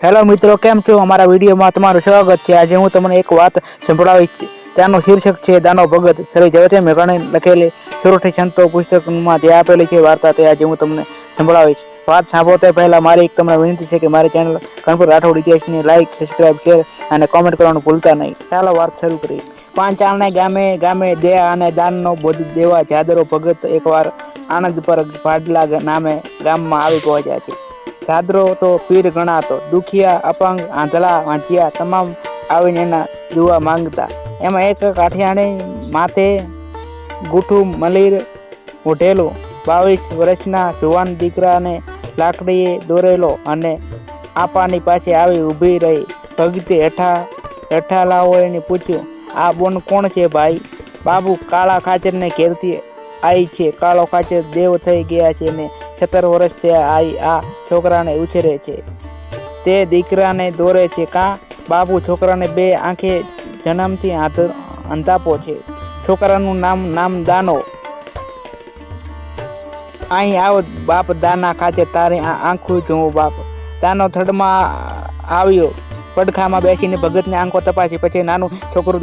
Hello મિત્રો, કેમ છો? અમારા વિડીયોમાં તમારું સ્વાગત છે। આજે હું તમને એક વાત સંભળાવીશ। ત્યાંનું શીર્ષક છે દાનો ભગત। શ્રી ઝવેરચંદ મેઘાણી લખેલી સુરઠી સંતો પુસ્તકમાં જે આપેલી છે વાર્તા, તે આજે હું તમને સંભળાવીશ। વાત સાંભળતા પહેલા મારી એક તમને વિનંતી છે કે મારી ચેનલ ગણપત રાઠોડ ઇતિહાસની લાઈક, સબસ્ક્રાઇબ, શેર અને કોમેન્ટ કરવાનું ભૂલતા નહીં। ચાલો વાત શરૂ કરીએ। પાંચાળને ગામે ગામે દયા અને દાનનો બોધ દેવા જાદરો ભગત એકવાર આણંદ પર ભાડલા નામે ગામમાં આવી પહોંચ્યા છે। જાદરો તો પીર ગણાતો, દુખિયા, અપંગ, આંધળા, વાંચિયા તમામ આવીને એના દુઆ માંગતા। એમાં એક કાઠિયાણી માથે ગુઠું મલીર ઓઢેલું 22 વર્ષના જુવાન દીકરાને લાકડીએ દોરેલો અને આપાની પાસે આવી ઊભી રહી। ભગતે હેઠાલાઓને પૂછ્યું, આ બોન કોણ છે ભાઈ? બાબુ, કાળા ખાચરને ઘેરથી આઈ છે। કાળો ખાચર દેવ થઈ ગયા છે ને 17 વર્ષ થયા આઈ આ છોકરાને ઉછેરે છે। તે દીકરાને દોરે છે કાં? બાપુ, છોકરાને બે આંખે જન્મથી અંધાપો છે। છોકરાનું નામ દાનો। અહીં આવો બાપ દાના ખાચર, તારી આંખું જોઉં બાપ। દાનો થડમાં આવ્યો, પડખામાં બેસીને ભગતની આંખો તપાસી। પછી નાનું છોકરું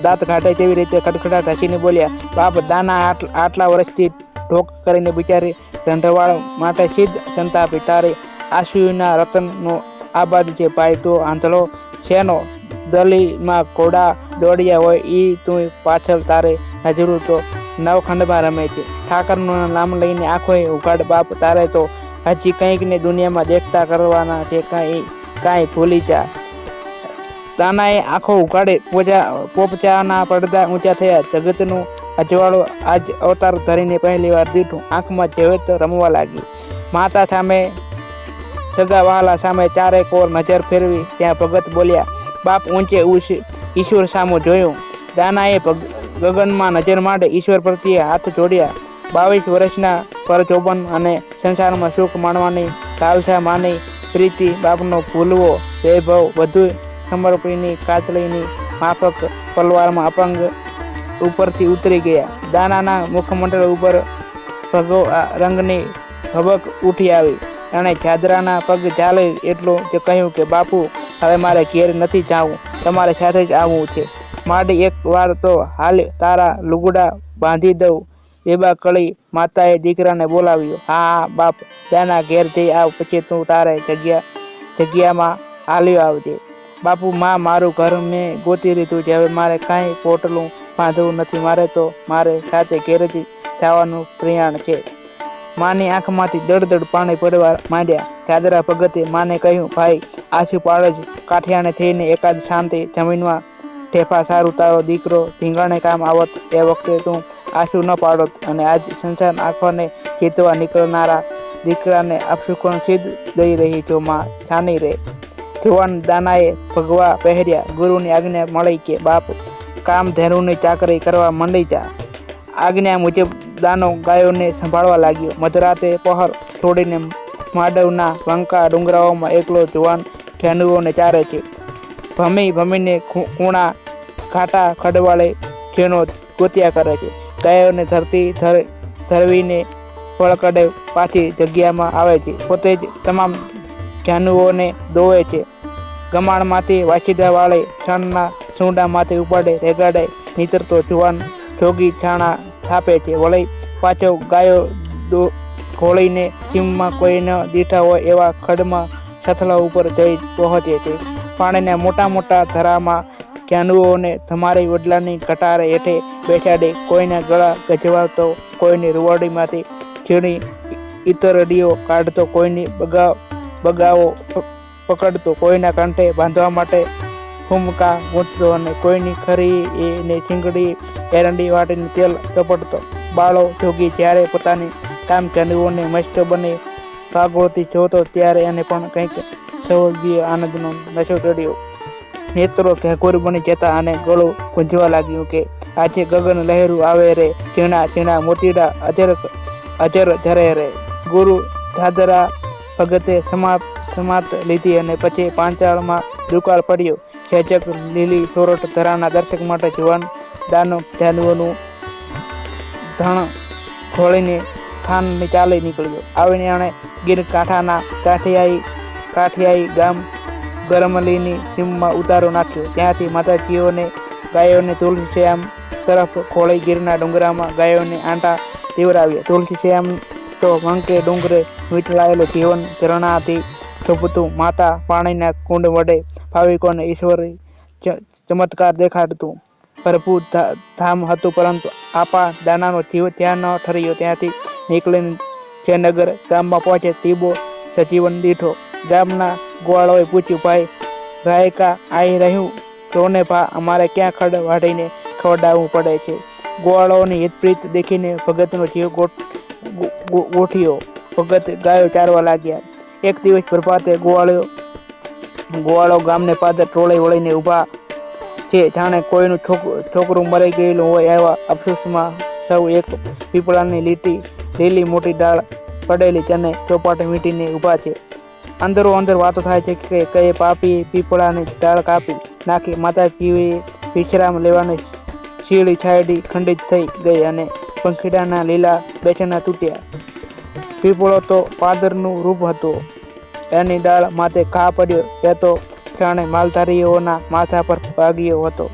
દાંત કાઢે તેવી રીતે ખડખડાટ હસીને બોલ્યા, બાપ દાના, આટલા વર્ષથી ઢોક કરીને બિચારી રંઢવાળ માટે સિદ્ધ સંતાપી। તારી આંસુના રતનનો આબાદ છે ભાઈ। તું આંધળો શેનો? દલીમાં ઘોડા દોડ્યા હોય ઈ તું પાછળ, તારે નજરું તો નવખંડમાં રમે છે। ઠાકરનું નામ લઈને આંખોએ ઉઘાડ બાપ, તારે તો હજી કંઈકને દુનિયામાં દેખતા કરવાના છે, કાંઈ ભૂલી જા। દાનાએ આંખો ઉઘાડે, પોપચાના પડદા ઊંચા થયા। જગતનું અજવાળું આજ અવતાર ધરીને પહેલી વાર દીઠું। આંખમાં ઝવેત રમવા લાગી। માતા સામે, સગા વહાલા સામે ચારે કોર નજર ફેરવી ત્યાં ભગત બોલ્યા, બાપ ઊંચે ઈશ્વર સામું જોયું। દાનાએ ગગનમાં નજર માંડી, ઈશ્વર પ્રત્યે હાથ જોડ્યા। 22 વર્ષના પરચોબન અને સંસારમાં સુખ માણવાની લાલસા, માની પ્રીતિ, બાપનો ભૂલવો વૈભવ, બધું સમર્પણની કાચલીની માફક પલવારમાં અપંગ ઉપરથી ઉતરી ગયા। દાનાના મુખમંડળ ઉપર ભગવા રંગની ભભક ઉઠી આવી। એણે જાદરાના પગ ઝાલી એટલું જ કહ્યું કે બાપુ, હવે મારે ઘેર નથી જાવું, તમારે સાથે જ આવવું છે। માડી, એક વાર તો હાલ, તારા લુગડા બાંધી દઉં। બેબા કળી માતાએ દીકરાને બોલાવ્યો। હા બાપ, દાના ઘેર જઈ આવ, પછી તું તારે જગ્યામાં હાલ્યો આવજે। બાપુ, માં, મારું ઘર મેં ગોતી લીધું છે, હવે મારે કાંઈ પોટલું બાંધવું નથી, મારે તો મારે સાથે ઘેર જ જવાનું પ્રિયાણ છે। માની આંખમાંથી દળદળ પાણી પડવા માંડ્યા। જાદરા ભગતે માને કહ્યું, ભાઈ આંસુ પાડો જ, કાઠિયાણે થઈને એકાદ શાંતિ જમીનમાં ઢેફા સારું તારો દીકરો ધીંગાણે કામ આવત, એ વખતે તું આંસુ ન પાડોત, અને આજ સંસાર આંખોને જીતવા નીકળનારા દીકરાને અપશુકન સિદ્ધ દઈ રહી છો માં, છાની રે। જુવાન દાનાએ ભગવા પહેર્યા। ગુરુની આજ્ઞા મળી કે બાપ, કામ ધેનુની ચાકરી કરવા મંડી જા। આજ્ઞા મુજબ દાનો ગાયોને સંભાળવા લાગ્યો। મધરાતે પહોર છોડીને માંડવના વંકા ડુંગરાઓમાં એકલો જુવાન ધેનુઓને ચારે છે। ભમીને કૂણા ઘાટા ખડવાળે જેનો ગોત્યા કરે છે। ગાયોને ધરતી ધરવીને પળકડે પાછી જગ્યામાં આવે છે। પોતે જ તમામ ધેનુઓને દોવે છે। ગમાણમાંથી વાછીદા વાળે, છણના સૂંડામાંથી ઉપાડે રેગાડે નીતરતો જુવાન જોગી છાણા થાપે છે। વળી પાછો ગાયો ઘોળીને સીમમાં કોઈ ન દીઠા હોય એવા ખડમાં સથલા ઉપર જઈ પહોંચે છે। પાણીના મોટા મોટા ધરામાં ધેનુઓને ધમારી વડલાની કટારે હેઠે બેસાડી, કોઈના ગળા ગજવાતો, કોઈની રૂવાડીમાંથી ઝીણી ઈતરડીઓ કાઢતો, કોઈની બગાવો પકડતો, કોઈના કંઠે બાંધવા માટે ફૂમકા ગૂંથતો અને કોઈની ખરી ને શીંગડી એરંડી વાટીને તેલ ચપટતો। બાળો જોગી જ્યારે પોતાની કામ ધેનુઓને મસ્ત બની ભાગવતી જોતો, ત્યારે એને પણ કંઈક સ્વર્ગીય આનંદનો નશો ચડ્યો। નેત્રો ઘેઘોર બની જતા અને ગળું ગુંજવા લાગ્યું કે આજે ગગન લહેરું આવે રે, ઝીણા ઝીણા મોતીડા અજર ઝરે રે। ગુરુ જાદરા ભગતે સમાત લીધી અને પછી પાંચાળમાં દુકાળ પડ્યો। છેજક લીલી સોરઠ ધરાના દર્શક માટે જુવાન દાનો ધેનુઓનું ધણ ખોળીને થાનની ચાલી નીકળ્યો। આવીને એણે ગીર કાંઠાના કાઠિયાઈ ગામ ગરમલીની સીમમાં ઉતારો નાખ્યો. ત્યાંથી માતાજીઓને ગાયોને તુલસીશ્યામ તરફ ખોળી ગીરના ડુંગરામાં ગાયોને આંટા પીવરાવ્યા. તુલસીશ્યામ તો મંકે ડુંગરે વીંટળાયેલું જીવન ઝરણાથી શોભતું માતા પાણીના કુંડ વડે ભાવિકોને ઈશ્વરી ચમત્કાર દેખાડતું પ્રભુ ધામ હતું. પરંતુ આપા દાનાનો જીવ ત્યાં ન ઠર્યો. ત્યાંથી નીકળીને જે નગર ગામમાં પહોંચે તીબો સજીવન દીઠો. ગામના ગોવાળોએ પૂછ્યું, ભાઈ રાયકા આવી રહ્યું જોને ભા, અમારે ક્યાં ખડ વાઢીને ખવડાવવું પડે છે. ગોવાળોની હિતપ્રીત દેખીને ભગતનો જીવ ગોઠિયો. ભગત ગાયો ચારવા લાગ્યા. એક દિવસ પ્રભાતે ગોવાળો ગામને પાદર ટોળે વળીને ઊભા છે. જાણે કોઈનું છોકરું મરી ગયેલું હોય એવા અફસોસમાં સૌ એક પીપળાની લીલી મોટી ડાળ પડેલી તેને ચોપાટે વીંટીને ઊભા છે. અંદરો અંદર વાતો થાય છે કે કઈ પાપીએ પીપળાની ડાળ કાપી નાખી. માતાજીએ વિશ્રામ લેવાની શીળી છાયડી ખંડિત થઈ ગઈ અને પંખીડાના લીલા બેચણા તૂટ્યા. પીપળો તો પાદરનું રૂપ હતો. એની ડાળ માથે ઘા પડ્યો એ તો જાણે માલધારીઓના માથા પર ભાગ્યો હતો.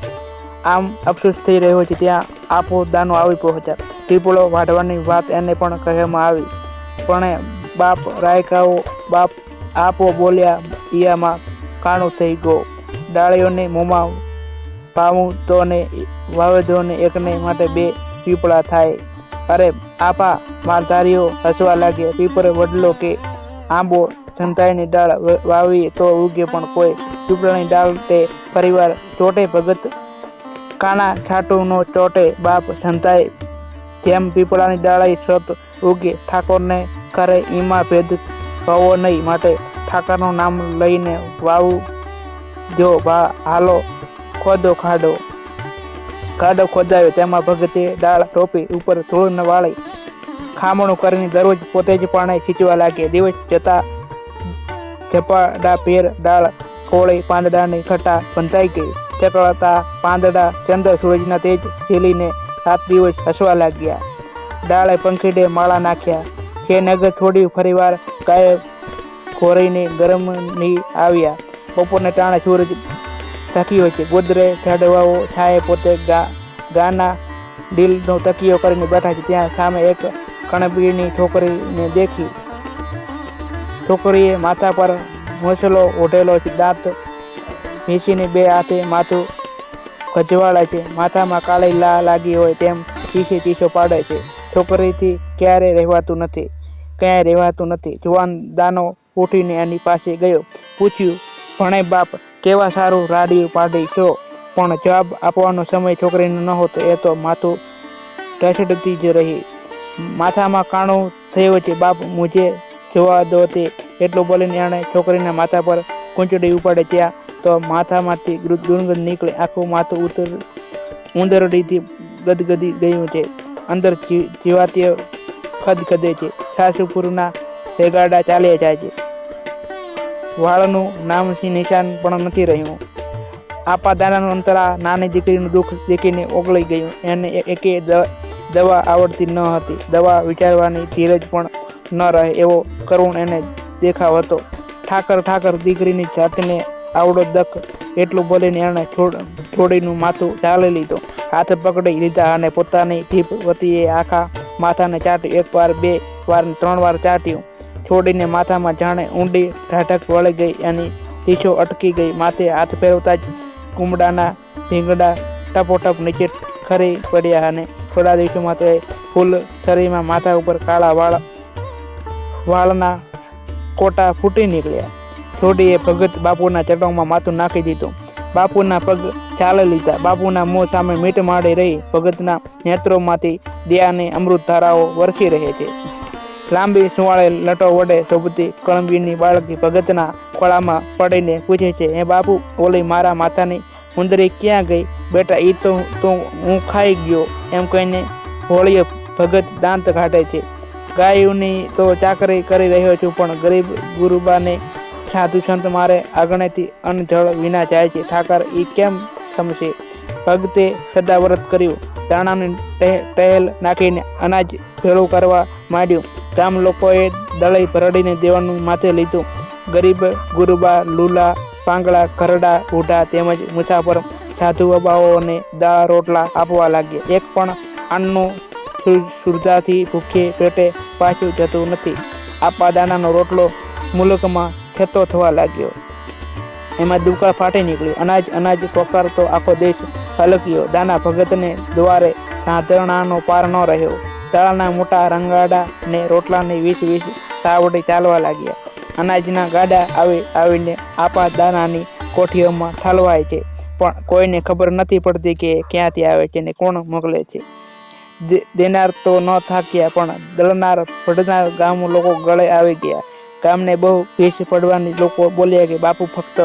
આમ અફસોસ થઈ રહ્યો છે ત્યાં આપો દાનો આવી પહોંચ્યા. પીપળો વાઢવાની વાત એને પણ કહેવામાં આવી. પણ બાપ રાયકાઓ બાપ આપો બોલ્યા ઈયામાં કાણું થઈ ગયો. ડાળીઓને મોંમાં પાવું તો ને વાવેદો ને એકને માટે બે પીપળા થાય. અરે આપા, માલધારીઓ હસવા લાગ્યા. પીપળે વડલો કે આંબો સંતાઈની ડાળ વાવી તો ઉગે પણ કોઈ પીપળાની ડાળ તે પરિવાર ચોટે. ભગત કાના છાટું નો ચોટે. બાપ સંતાય જેમ પીપળાની ડાળે સત ઉગે. ઠાકોરને કરે ઈમાં ભેદ હોવો નહીં, માટે ઠાકરનું નામ લઈને વાવું જો ભા. હાલો ખોદો ખાડો. ખાડો ખોદાયો. તેમાં ભગતે ડાળ રોપી. ઉપર ધૂળ વાળી ખામણું કરીને દરરોજ પોતે જ પાણી ખીંચવા લાગ્યા. દિવસ જતા ઝપાડા પેર ડાળ કોળી પાંદડાની ઘટા બંધાઈ ગઈ. ચકળતા પાંદડા ચંદ્ર સૂરજના તેજ ઝીલીને 7 દિવસ હસવા લાગ્યા. ડાળે પંખીડે માળા નાખ્યા. જે નગર છોડ્યું ફરીવાર ગાય ખોરીને ગરમની આવ્યા. બપોરને ટાણે સૂરજ તકીયો છે. ગોદરે ઝાડવાઓ છાયે પોતે ગાના ડીલનો તકીયો કરીને બેઠા છે. ત્યાં સામે એક કણબીની છોકરીને દેખી. છોકરીએ માથા પર મોસલો ઓઢેલો છે. દાંત ભીંસીને બે હાથે માથું ગજવાળે છે. માથામાં કાળી લાગી હોય તેમ ચીસો પાડે છે. છોકરીથી ક્યાંય રહેવાતું નથી. જુવાન દાનો ઉઠીને એની પાસે ગયો. પૂછ્યું, ભણે બાપ, કેવા સારું રાડિયું પાડી છો? પણ જવાબ આપવાનો સમય છોકરીને નહોતો. એ તો માથું ઢસડતી જ રહી. માથામાં કાણું થયો છે બાપ, મુझे જોવા દો તે. એટલું બોલીને એણે છોકરીના માથા પર કૂંચડી ઉપાડે. ત્યાં તો માથામાંથી દુર્ગંધ નીકળે. આખું માથું ઉંદરડીથી ગદગદી ગયું છે. અંદર જીવાતીય ખદખદે છે. સાસુપુરના રેગાડા ચાલ્યા જાય છે. વાળનું નામ નિશાન પણ નથી રહ્યું. આપા દાનાનું અંતરા નાની દીકરીનું દુઃખ દેખીને ઓગળી ગયું. એને એકે દવા આવડતી ન હતી. દવા વિચારવાની ધીરજ પણ ન રહે એવો કરુણ એને દેખાવ હતો. ઠાકર દીકરીની જાતને આવડો દખ. એટલું બોલીને એણે થોડીનું માથું ઝાલી લીધું. હાથ પકડી લીધા અને પોતાની જીભ વતીએ આખા માથાને ચાટ્યું. 1 વાર 2 વાર 3 વાર ચાટ્યું. છોડીને માથામાં જાણે ઊંડી ઢાઢક વળી ગઈ. એની ચીસો અટકી ગઈ. માથે હાથ ફેરવતા જ કુમડાના ભીંગડા ટપોટપ નીચે ખરી પડ્યા અને થોડા દિવસોમાં તે ફૂલ શરીરમાં માથા ઉપર કાળા વાળના કોટા ફૂટી નીકળ્યા. છોડીએ ભગત બાપુના ચટોમાં માથું નાખી દીધું. બાપુના પગ ચાલી લીધા. બાપુના મોં સામે મીટ માંડી રહી. ભગતના નેત્રોમાંથી દયાની અમૃત ધારાઓ વરસી રહે છે. લાંબી સુવાળે લટો વડે શોભતી કણબીની બાળકી ભગતના ખોળામાં પડીને પૂછે છે, હે બાપુ, ઓલી મારા માથાની ઉંદરી ક્યાં ગઈ? બેટા, ઈ તો હું ખાઈ ગયો, એમ કહીને હોળીએ ભગત દાંત કાઢે છે. ગાયોની તો ચાકરી કરી રહ્યો છું, પણ ગરીબ ગુરુબાને સાધુ સંત મારે આગળેથી અન્ન જળ વિના જાય છે. ઠાકર ઈ કેમ સમશે? ભગતે સદાવ્રત કર્યું. દાણાની ટહેલ નાખીને અનાજ ભેળું કરવા માંડ્યું. ગામ લોકોએ દળઈ ભરડીને દેવાનું માથે લીધું. ગરીબ ગુરુબા લુલા પાંગળા, ઘરડા, બુઢા તેમજ મુસાફર સાધુ બાબાઓને દાળ રોટલા આપવા લાગ્યા. એક પણ અન્નનું સુરતાથી ભૂખે પેટે પાછું જતું નથી. આપા દાનાનો રોટલો મુલકમાં ખેતો થવા લાગ્યો. એમાં દુકાળ ફાટી નીકળ્યું. અનાજ અનાજ પોકારતો આખો દેશ હલક્યો. દાના ભગતને દ્વારે રાંધણાનો પાર ન રહ્યો. દાળના મોટા રંગાડા ને રોટલાની 20 તાવડી ચાલવા લાગ્યા. અનાજના ગાડા આવીને આપા દાનાની કોઠીઓમાં ઠાલવાય છે, પણ કોઈને ખબર નથી પડતી કે ક્યાંથી આવે છે ને કોણ મોકલે છે. દેનાર તો ન થાક્યા, પણ દળનાર ભડનાર ગામ લોકો ગળે આવી ગયા. ગામને બહુ ભીસ પડવાની લોકો બોલ્યા કે બાપુ ફક્ત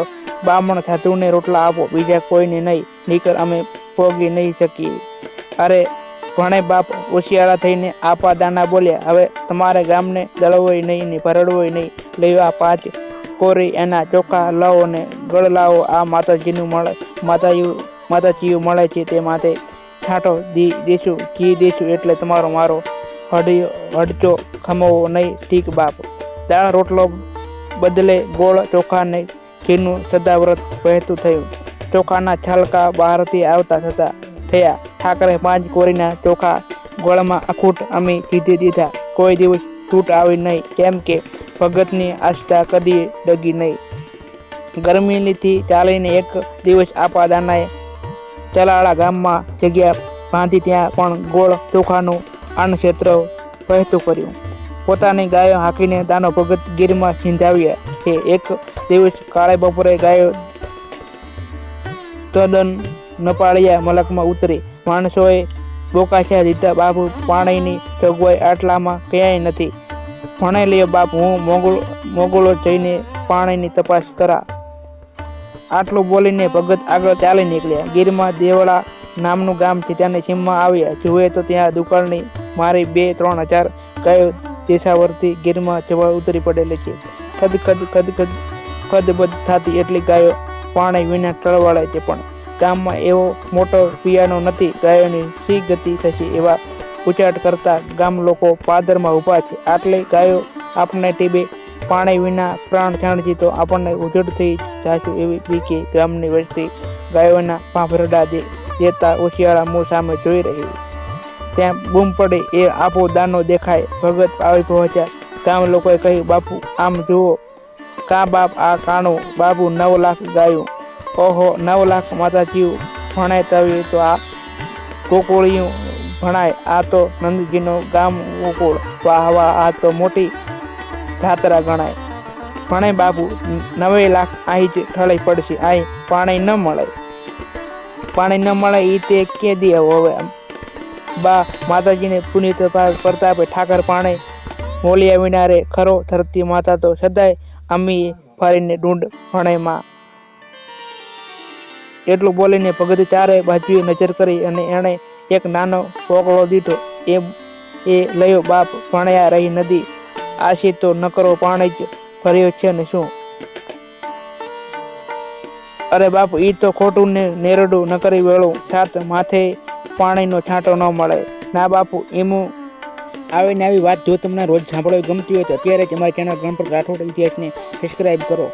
બામણ સાધુને રોટલા આપો, બીજા કોઈને નહીં, નીકર અમે પોગી નહીં શકીએ. અરે ભણે બાપ ઉશિયાળા થઈને આપા દાના બોલ્યા, હવે તમારે ગામને દળવોય નહીં ને ભરડવોય નહીં. લેવા 5 કોરી એના ચોખા લાવો ને ગળ લાવો. આ માતાજીયું મળે છે તે માથે છાંટો દેશું, ઘી દેશું, એટલે તમારો મારો હડચો ખમવો નહીં. ઠીક બાપ. દાળ રોટલો બદલે ગોળ ચોખા ને ઘીનું સદાવ્રત વહેતું થયું. ચોખાના છાલકા બહારથી આવતા થયા. ઠાકરે 5 કોરીના ચોખા ગોળમાં અખૂટ અમી જીધી દીધા. કોઈ દિવસ તૂટ આવી નહીં, કેમ કે ભગતની આસ્થા કદી ડગી નહીં. ગરમીથી ચાલીને એક દિવસ આપા દાનાએ ચલાળા ગામમાં જગ્યા બાંધી ત્યાં પણ ગોળ ચોખાનું અન્નક્ષેત્ર વહેતું કર્યું. પોતાની ગાયો હાંકીને દાનો ભગત ગીરમાં ઝીંઝાવ્યા છે. એક દિવસ કાળે બપોરે ગાયો તદ્દન નપાળિયા મલકમાં ઉતરી. માણસોએ બોકાછા દીધા, બાપુ પાણીની જોગવાઈ આટલામાં ક્યાંય નથી. ભણે લ્યો બાપ, હું મોગલો જઈને પાણીની તપાસ કરા. આટલું બોલીને ભગત આગળ ચાલી નીકળ્યા. ગીરમાં દેવળા નામનું ગામ છે, ત્યાંની સીમમાં આવ્યા. જુએ તો ત્યાં દુકાળની મારી 2-3 હજાર ગાયો દેશાવરથી ગીરમાં જવા ઉતરી પડેલી છે. ખદબદ થતી એટલી ગાયો પાણી વિના ટળવાળે છે, પણ ગામમાં એવો મોટો પિયાનો નથી. ગાયોની શી ગતિ થશે એવા ઉચાટ કરતા ગામ લોકો પાદરમાં ઊભા છે. આટલી ગાયો આપણને ટીબે પાણી વિના પ્રાણ છાણજી તો આપણને ઉજળ થઈ જાશું એવી બીકે ગામની વસ્તી ગાયોના પાંભરડા દેતા ઉશિયાળા મું સામે જોઈ રહી. ત્યાં બૂમ પડી, એ આપો દાનો દેખાય. ભગત આવી પહોંચ્યા. ગામ લોકોએ કહ્યું, બાપુ આમ જુઓ. કા બાપ આ કાણું? બાપુ 9 લાખ ગાયું. ઓહો, 9 લાખ માતાજીયું ભણાય તો આ ગોકુળિયું ભણાય. આ તો નંદજીનો ગામ ગોકુળ. વાહ વાહ, આ તો મોટી જાત્રા ગણાય. ભણે બાપુ 9 લાખ અહીં જ ઠળી પડશે. અહીં પાણી ન મળે. પાણી ન મળે એ તે કે દે હવે. બા માતાજીને પુનિત પ્રતાપે ઠાકર પાણી મોલિયા વિના રે ખરો. ધરતી માતા તો સદાય અમી ફરીને ઢૂંઢ ભણેમાં. એટલું બોલીને ભગતે ચારે બાજુએ નજર કરી અને એણે એક નાનો પોકળો દીધો. એ લયો બાપ, ભણ્યા રહી નદી. આશી તો નકરો પાણી જ ભર્યો છે ને શું? અરે બાપુ, ઈ તો ખોટું ને નેરડું નકરી વેળું. છાત માથે પાણીનો છાંટો ન મળે. ના બાપુ, એમું આવીને આવી વાત જો તમને રોજ સાંભળવી ગમતી હોય તો અત્યારે જ અમારી ચેનલ ગણપત રાઠોડ ઇતિહાસને સબસ્ક્રાઈબ કરો.